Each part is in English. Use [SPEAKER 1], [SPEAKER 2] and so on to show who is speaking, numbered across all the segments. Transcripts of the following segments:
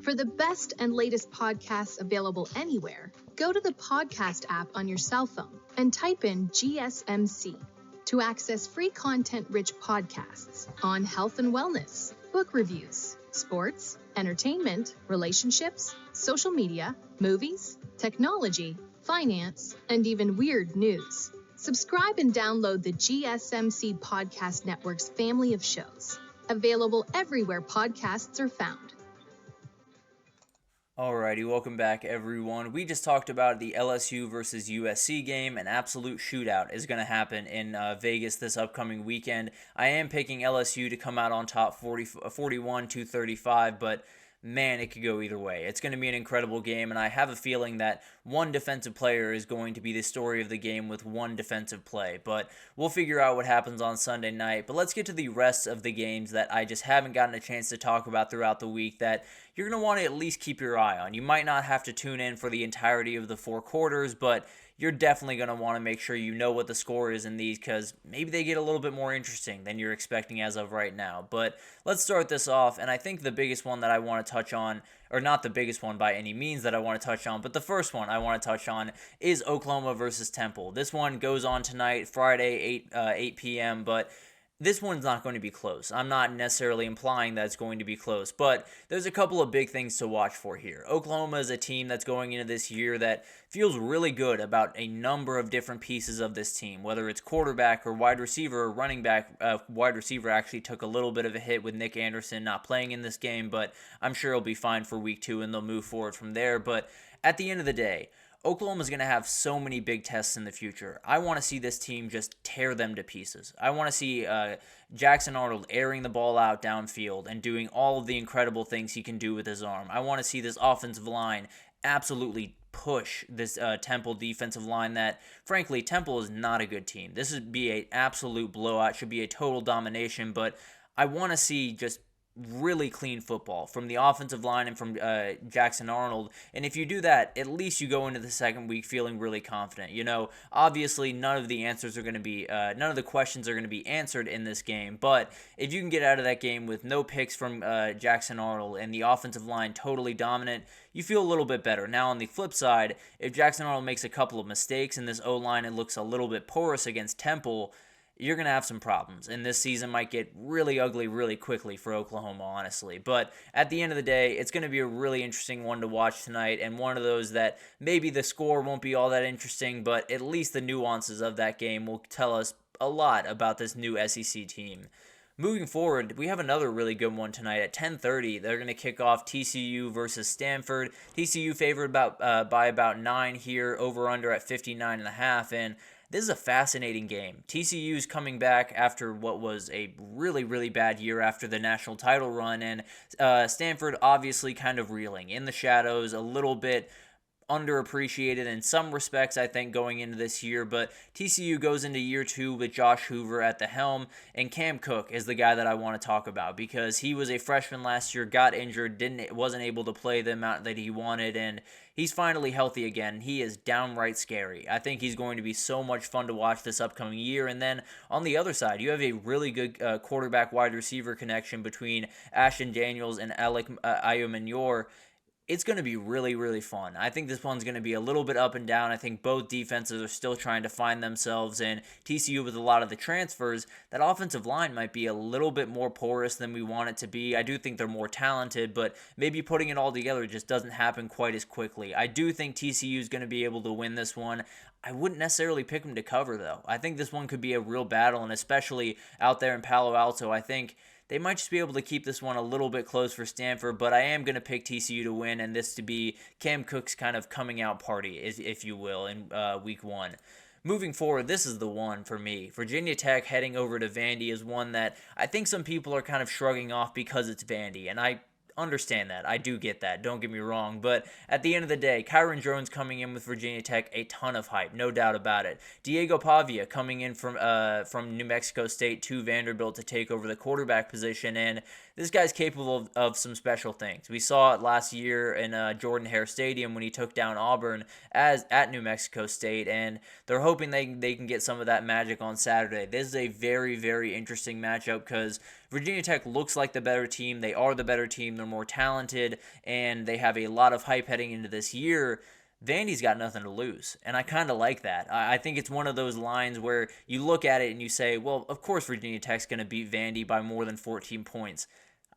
[SPEAKER 1] For the best and latest podcasts available anywhere, go to the podcast app on your cell phone and type in GSMC to access free content-rich podcasts on health and wellness, book reviews, sports, entertainment, relationships, social media, movies, technology, finance, and even weird news. Subscribe and download the GSMC Podcast Network's family of shows, available everywhere podcasts are found.
[SPEAKER 2] Alrighty, welcome back everyone. We just talked about the LSU versus USC game. An absolute shootout is going to happen in Vegas this upcoming weekend. I am picking LSU to come out on top 41-35, but man, it could go either way. It's going to be an incredible game, and I have a feeling that one defensive player is going to be the story of the game with one defensive play. But we'll figure out what happens on Sunday night. But let's get to the rest of the games that I just haven't gotten a chance to talk about throughout the week that you're going to want to at least keep your eye on. You might not have to tune in for the entirety of the four quarters, but you're definitely going to want to make sure you know what the score is in these because maybe they get a little bit more interesting than you're expecting as of right now. But let's start this off, and I think the biggest one that I want to touch on, or not the biggest one by any means that I want to touch on, but the first one I want to touch on is Oklahoma versus Temple. This one goes on tonight, Friday, 8 p.m., but this one's not going to be close. I'm not necessarily implying that it's going to be close, but there's a couple of big things to watch for here. Oklahoma is a team that's going into this year that feels really good about a number of different pieces of this team, whether it's quarterback or wide receiver or running back. Wide receiver actually took a little bit of a hit with Nick Anderson not playing in this game, but I'm sure he'll be fine for week 2 and they'll move forward from there. But at the end of the day, Oklahoma's going to have so many big tests in the future. I want to see this team just tear them to pieces. I want to see Jackson Arnold airing the ball out downfield and doing all of the incredible things he can do with his arm. I want to see this offensive line absolutely push this Temple defensive line that, frankly, Temple is not a good team. This would be an absolute blowout, should be a total domination, but I want to see just really clean football from the offensive line and from Jackson Arnold. And if you do that, at least you go into the second week feeling really confident. You know, obviously none of the questions are going to be answered in this game, but if you can get out of that game with no picks from Jackson Arnold and the offensive line totally dominant, you feel a little bit better. Now on the flip side, if Jackson Arnold makes a couple of mistakes and this O-line and looks a little bit porous against Temple, you're going to have some problems, and this season might get really ugly really quickly for Oklahoma, honestly. But at the end of the day, it's going to be a really interesting one to watch tonight, and one of those that maybe the score won't be all that interesting, but at least the nuances of that game will tell us a lot about this new SEC team. Moving forward, we have another really good one tonight at 10:30. They're going to kick off TCU versus Stanford. TCU favored by about 9 here, over/under at 59.5, and this is a fascinating game. TCU's coming back after what was a really, really bad year after the national title run, and Stanford obviously kind of reeling in the shadows, a little bit underappreciated in some respects, I think, going into this year, but TCU goes into year 2 with Josh Hoover at the helm, and Cam Cook is the guy that I want to talk about because he was a freshman last year, got injured, wasn't able to play the amount that he wanted, and he's finally healthy again. He is downright scary. I think he's going to be so much fun to watch this upcoming year, and then on the other side, you have a really good quarterback-wide receiver connection between Ashton Daniels and Alec Ayomanyor. It's going to be really, really fun. I think this one's going to be a little bit up and down. I think both defenses are still trying to find themselves, and TCU with a lot of the transfers, that offensive line might be a little bit more porous than we want it to be. I do think they're more talented, but maybe putting it all together just doesn't happen quite as quickly. I do think TCU is going to be able to win this one. I wouldn't necessarily pick them to cover, though. I think this one could be a real battle, and especially out there in Palo Alto, I think they might just be able to keep this one a little bit close for Stanford, but I am going to pick TCU to win, and this to be Cam Cook's kind of coming out party, if you will, in week 1. Moving forward, this is the one for me. Virginia Tech heading over to Vandy is one that I think some people are kind of shrugging off because it's Vandy, and I understand that. I do get that. Don't get me wrong. But at the end of the day, Kyron Jones coming in with Virginia Tech, a ton of hype, no doubt about it. Diego Pavia coming in from New Mexico State to Vanderbilt to take over the quarterback position, and this guy's capable of some special things. We saw it last year in Jordan-Hare Stadium when he took down Auburn at New Mexico State, and they're hoping they can get some of that magic on Saturday. This is a very, very interesting matchup because Virginia Tech looks like the better team. They are the better team. They're they're more talented, and they have a lot of hype heading into this year, Vandy's got nothing to lose, and I kind of like that. I think it's one of those lines where you look at it and you say, well, of course Virginia Tech's going to beat Vandy by more than 14 points.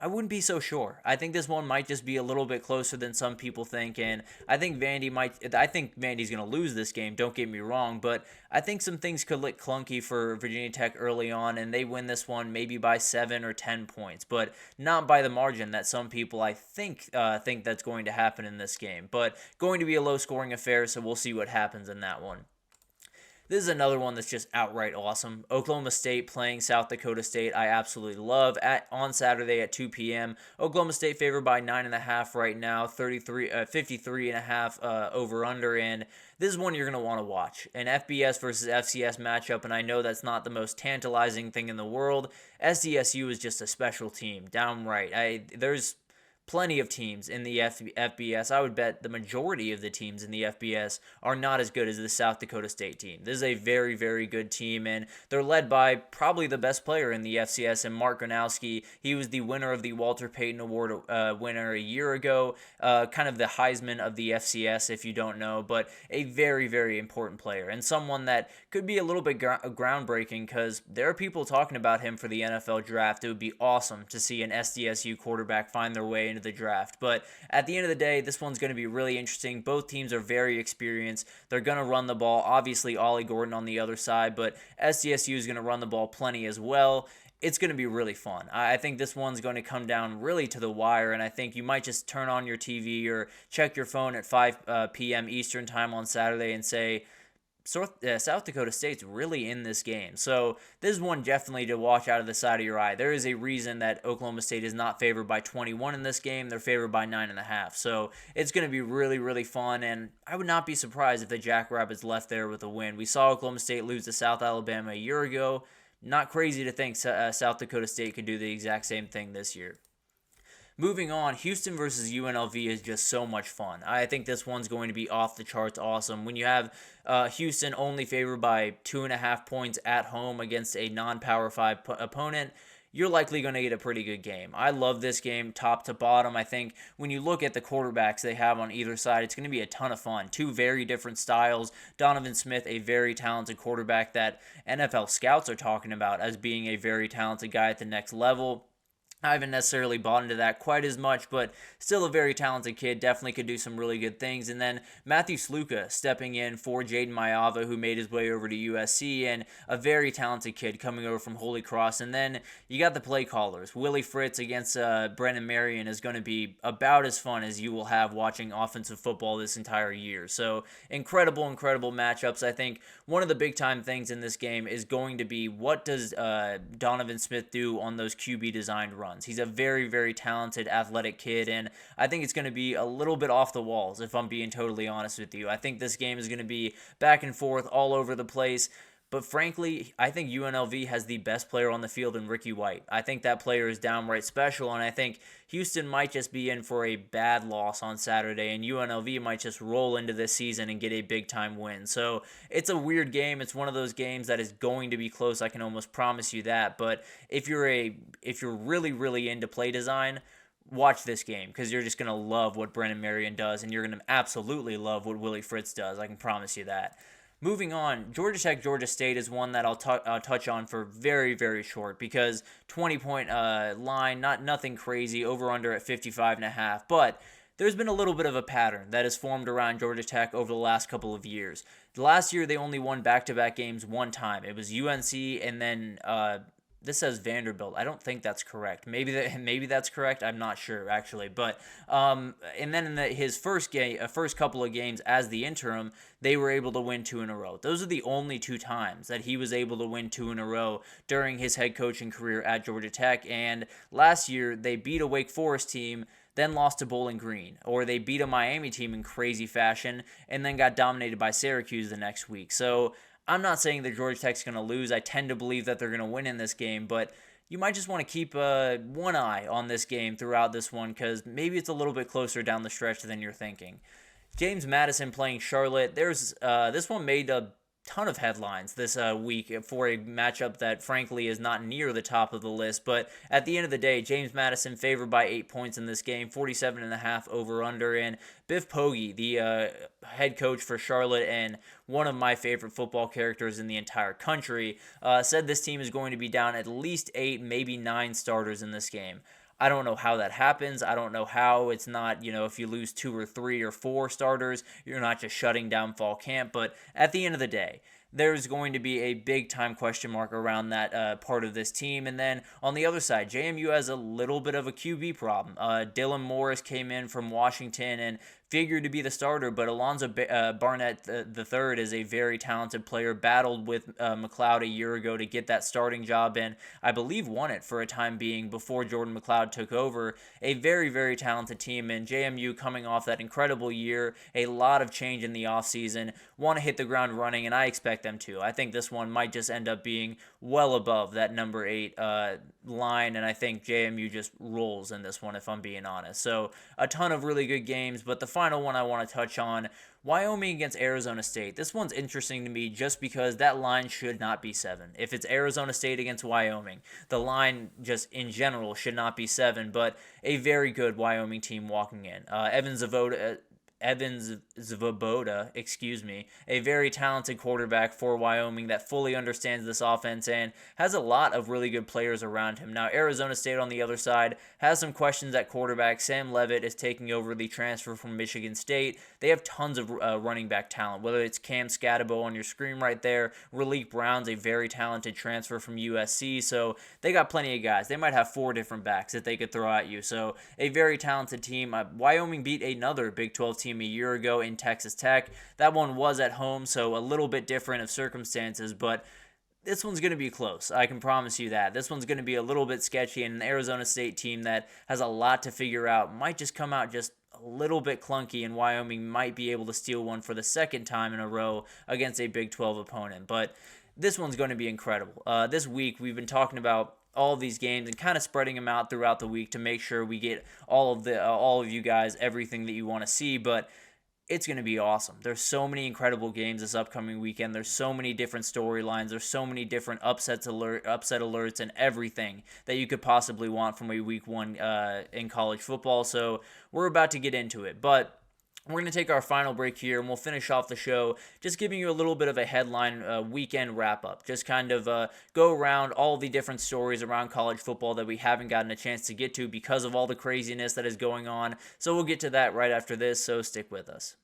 [SPEAKER 2] I wouldn't be so sure. I think this one might just be a little bit closer than some people think, and I think Vandy's going to lose this game, don't get me wrong, but I think some things could look clunky for Virginia Tech early on, and they win this one maybe by 7 or 10 points, but not by the margin that some people, I think that's going to happen in this game. But going to be a low-scoring affair, so we'll see what happens in that one. This is another one that's just outright awesome. Oklahoma State playing South Dakota State, I absolutely love. On Saturday at 2 p.m., Oklahoma State favored by 9.5 right now, 53.5 over-under, and this is one you're going to want to watch. An FBS versus FCS matchup, and I know that's not the most tantalizing thing in the world. SDSU is just a special team, downright. There's plenty of teams in the FBS. I would bet the majority of the teams in the FBS are not as good as the South Dakota State team. This is a very, very good team, and they're led by probably the best player in the FCS, and Mark Gronowski. He was the winner of the Walter Payton Award winner a year ago, kind of the Heisman of the FCS, if you don't know, but a very, very important player, and someone that could be a little bit groundbreaking because there are people talking about him for the NFL draft. It would be awesome to see an SDSU quarterback find their way into the draft. But at the end of the day, this one's going to be really interesting. Both teams are very experienced. They're going to run the ball. Obviously, Ollie Gordon on the other side, but SDSU is going to run the ball plenty as well. It's going to be really fun. I think this one's going to come down really to the wire, and I think you might just turn on your TV or check your phone at 5 p.m. Eastern time on Saturday and say, South Dakota State's really in this game. So this is one definitely to watch out of the side of your eye. There is a reason that Oklahoma State is not favored by 21 in this game. They're favored by 9.5. So it's going to be really, really fun, and I would not be surprised if the Jackrabbits left there with a win. We saw Oklahoma State lose to South Alabama a year ago. Not crazy to think South Dakota State could do the exact same thing this year. Moving on, Houston versus UNLV is just so much fun. I think this one's going to be off the charts awesome. When you have Houston only favored by 2.5 points at home against a non-Power 5 opponent, you're likely going to get a pretty good game. I love this game top to bottom. I think when you look at the quarterbacks they have on either side, it's going to be a ton of fun. Two very different styles. Donovan Smith, a very talented quarterback that NFL scouts are talking about as being a very talented guy at the next level. I haven't necessarily bought into that quite as much, but still a very talented kid. Definitely could do some really good things. And then Matthew Sluka stepping in for Jaden Mayava, who made his way over to USC, and a very talented kid coming over from Holy Cross. And then you got the play callers. Willie Fritz against Brennan Marion is going to be about as fun as you will have watching offensive football this entire year. So incredible, incredible matchups. I think one of the big-time things in this game is going to be what does Donovan Smith do on those QB designed runs. He's a very, very talented, athletic kid, and I think it's going to be a little bit off the walls, if I'm being totally honest with you. I think this game is going to be back and forth all over the place, but frankly, I think UNLV has the best player on the field in Ricky White. I think that player is downright special, and I think Houston might just be in for a bad loss on Saturday, and UNLV might just roll into this season and get a big-time win. So it's a weird game. It's one of those games that is going to be close. I can almost promise you that. But if you're really, really into play design, watch this game because you're just going to love what Brennan Marion does, and you're going to absolutely love what Willie Fritz does. I can promise you that. Moving on, Georgia Tech, Georgia State is one that I'll touch on for very, very short because 20-point line, nothing crazy, over-under at 55.5. But there's been a little bit of a pattern that has formed around Georgia Tech over the last couple of years. Last year, they only won back-to-back games one time. It was UNC and then this says Vanderbilt. I don't think that's correct. Maybe that's correct. I'm not sure actually. But and then in his first couple of games as the interim, they were able to win 2 in a row. Those are the only 2 times that he was able to win 2 in a row during his head coaching career at Georgia Tech. And last year they beat a Wake Forest team, then lost to Bowling Green, or they beat a Miami team in crazy fashion, and then got dominated by Syracuse the next week. So I'm not saying that Georgia Tech's going to lose. I tend to believe that they're going to win in this game, but you might just want to keep one eye on this game throughout this one because maybe it's a little bit closer down the stretch than you're thinking. James Madison playing Charlotte. This one made a ton of headlines this week for a matchup that frankly is not near the top of the list. But at the end of the day, James Madison favored by 8 points in this game, 47.5 over under. And Biff Poggi, the head coach for Charlotte and one of my favorite football characters in the entire country, said this team is going to be down at least 8, maybe 9 starters in this game. I don't know how that happens. I don't know how it's not, if you lose 2 or 3 or 4 starters, you're not just shutting down fall camp. But at the end of the day, there's going to be a big time question mark around that part of this team. And then on the other side, JMU has a little bit of a QB problem. Dylan Morris came in from Washington and figured to be the starter, but Alonzo Barnett III is a very talented player, battled with McLeod a year ago to get that starting job, and I believe won it for a time being before Jordan McLeod took over. A very, very talented team, and JMU coming off that incredible year, a lot of change in the offseason, want to hit the ground running, and I expect them to. I think this one might just end up being well above that number 8 line, and I think JMU just rolls in this one, if I'm being honest. So a ton of really good games, but the final one I want to touch on, Wyoming against Arizona State. This one's interesting to me just because that line should not be 7. If it's Arizona State against Wyoming, the line just in general should not be 7, but a very good Wyoming team walking in. Evans Zvoboda, a very talented quarterback for Wyoming that fully understands this offense and has a lot of really good players around him. Now, Arizona State on the other side has some questions at quarterback. Sam Levitt is taking over the transfer from Michigan State. They have tons of running back talent, whether it's Cam Scatabo on your screen right there. Raleek Brown's a very talented transfer from USC, so they got plenty of guys. They might have 4 different backs that they could throw at you, so a very talented team. Wyoming beat another Big 12 team a year ago in Texas Tech. That one was at home, so a little bit different of circumstances, but this one's going to be close. I can promise you that. This one's going to be a little bit sketchy, and an Arizona State team that has a lot to figure out might just come out just a little bit clunky, and Wyoming might be able to steal one for the second time in a row against a Big 12 opponent. But this one's going to be incredible. This week, we've been talking about all of these games and kind of spreading them out throughout the week to make sure we get all of you guys everything that you want to see, but it's going to be awesome. There's so many incredible games this upcoming weekend. There's so many different storylines. There's so many different upset alerts and everything that you could possibly want from a week 1 in college football. So we're about to get into it, but we're going to take our final break here, and we'll finish off the show just giving you a little bit of a headline weekend wrap-up. Just kind of go around all the different stories around college football that we haven't gotten a chance to get to because of all the craziness that is going on. So we'll get to that right after this, so stick with us.